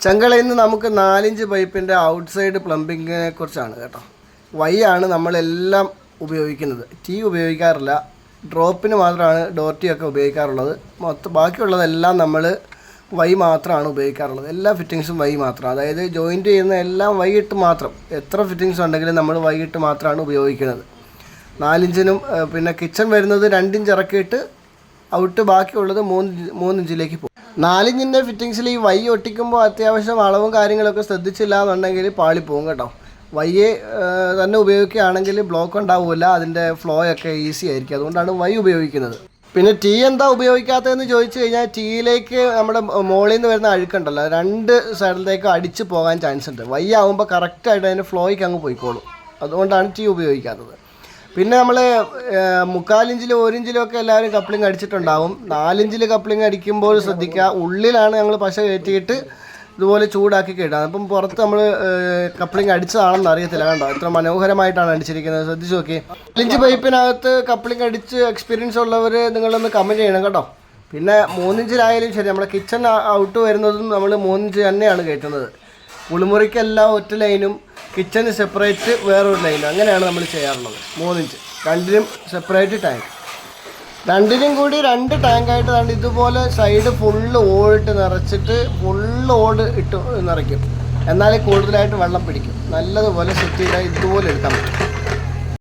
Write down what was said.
ചെങ്കളയിൽ നിന്ന് നമുക്ക് 4 ഇഞ്ച് പൈപ്പിൻ്റെ ഔട്ട്സൈഡ് പ്ലംബിങ്ങിനെ കുറിച്ചാണ് കേട്ടോ. വൈ ആണ് നമ്മളെല്ലാം ഉപയോഗിക്കുന്നത്. ടീ ഉപയോഗിക്കാറില്ല. ഡ്രോപ്പിന് മാത്രമാണ് ഡോർ ടീ ഒക്കെ ഉപയോഗിക്കാറുള്ളത്. ബാക്കിയുള്ളതെല്ലാം നമ്മൾ വൈ മാത്രമാണ് ഉപയോഗിക്കാറുള്ളത്. എല്ലാ ഫിറ്റിങ്സും വൈ മാത്രം. അതായത് ജോയിൻറ്റ് ചെയ്യുന്ന എല്ലാം വൈകിട്ട് മാത്രം. എത്ര ഫിറ്റിങ്സ് ഉണ്ടെങ്കിലും നമ്മൾ വൈകിട്ട് മാത്രമാണ് ഉപയോഗിക്കുന്നത്. 4 ഇഞ്ചിനും പിന്നെ കിച്ചൺ വരുന്നത് 2 ഇഞ്ച് ഇറക്കിയിട്ട് ഔട്ട് ബാക്കിയുള്ളത് 3 ഇഞ്ചിലേക്ക് പോകും. 4 ഇഞ്ചിൻ്റെ ഫിറ്റിങ്സിൽ ഈ വൈ ഒട്ടിക്കുമ്പോൾ അത്യാവശ്യം അളവും കാര്യങ്ങളൊക്കെ ശ്രദ്ധിച്ചില്ല എന്നുണ്ടെങ്കിൽ പാളിപ്പോവും കേട്ടോ. വൈയെ തന്നെ ഉപയോഗിക്കുകയാണെങ്കിൽ ബ്ലോക്ക് ഉണ്ടാവില്ല, അതിൻ്റെ ഫ്ലോ ഒക്കെ ഈസി ആയിരിക്കും. അതുകൊണ്ടാണ് വൈ ഉപയോഗിക്കുന്നത്. പിന്നെ ടീ എന്താ ഉപയോഗിക്കാത്തതെന്ന് ചോദിച്ചു കഴിഞ്ഞാൽ ടീയിലേക്ക് നമ്മുടെ മുകളിൽ നിന്ന് വരുന്ന അഴുക്കുണ്ടല്ലോ, 2 സൈഡിലേക്ക് അടിച്ച് പോകാൻ ചാൻസ് ഉണ്ട്. വൈ ആകുമ്പോൾ കറക്റ്റായിട്ട് അതിൻ്റെ ഫ്ലോയ്ക്ക് അങ്ങ് പോയിക്കോളും. അതുകൊണ്ടാണ് ടീ ഉപയോഗിക്കാത്തത്. പിന്നെ നമ്മൾ 3/4 ഇഞ്ചിലും 1 ഇഞ്ചിലും ഒക്കെ എല്ലാവരും കപ്ലിങ് അടിച്ചിട്ടുണ്ടാവും. 4 ഇഞ്ചിൽ കപ്ലിങ് അടിക്കുമ്പോൾ ശ്രദ്ധിക്കുക, ഉള്ളിലാണ് ഞങ്ങൾ പശ കയറ്റിയിട്ട് ഇതുപോലെ ചൂടാക്കി കേട്ടാണ്. അപ്പം പുറത്ത് നമ്മൾ കപ്ലിങ് അടിച്ചതാണെന്ന് അറിയത്തില്ല. കണ്ടോ എത്ര മനോഹരമായിട്ടാണ് അടിച്ചിരിക്കുന്നത്, ശ്രദ്ധിച്ച് നോക്കി. 4 ഇഞ്ച് പൈപ്പിനകത്ത് കപ്ലിങ് അടിച്ച് എക്സ്പീരിയൻസ് ഉള്ളവർ നിങ്ങളൊന്ന് കമൻറ്റ് ചെയ്യണം കേട്ടോ. പിന്നെ 3 ഇഞ്ചിലായാലും ശരി, നമ്മുടെ കിച്ചൺ ഔട്ട് വരുന്നതും നമ്മൾ 3 ഇഞ്ച് തന്നെയാണ് കയറ്റുന്നത്. കുളിമുറിക്കെല്ലാം ഒറ്റ ലൈനും കിച്ചന് സെപ്പറേറ്റ് വേറൊരു ലൈനും, അങ്ങനെയാണ് നമ്മൾ ചെയ്യാറുള്ളത്. 3 ഇഞ്ച് രണ്ടിനും സെപ്പറേറ്റ് ടാങ്ക്. രണ്ടിനും കൂടി 2 ടാങ്കായിട്ട് കണ്ട് ഇതുപോലെ സൈഡ് ഫുള്ള് ഓടിട്ട് നിറച്ചിട്ട് ഫുള്ള് ഓട് ഇട്ട് നിറയ്ക്കും. എന്നാലേ കൂടുതലായിട്ട് വെള്ളം പിടിക്കും. നല്ലതുപോലെ സെറ്റ് ചെയ്താൽ ഇതുപോലെ എടുക്കാൻ പറ്റും.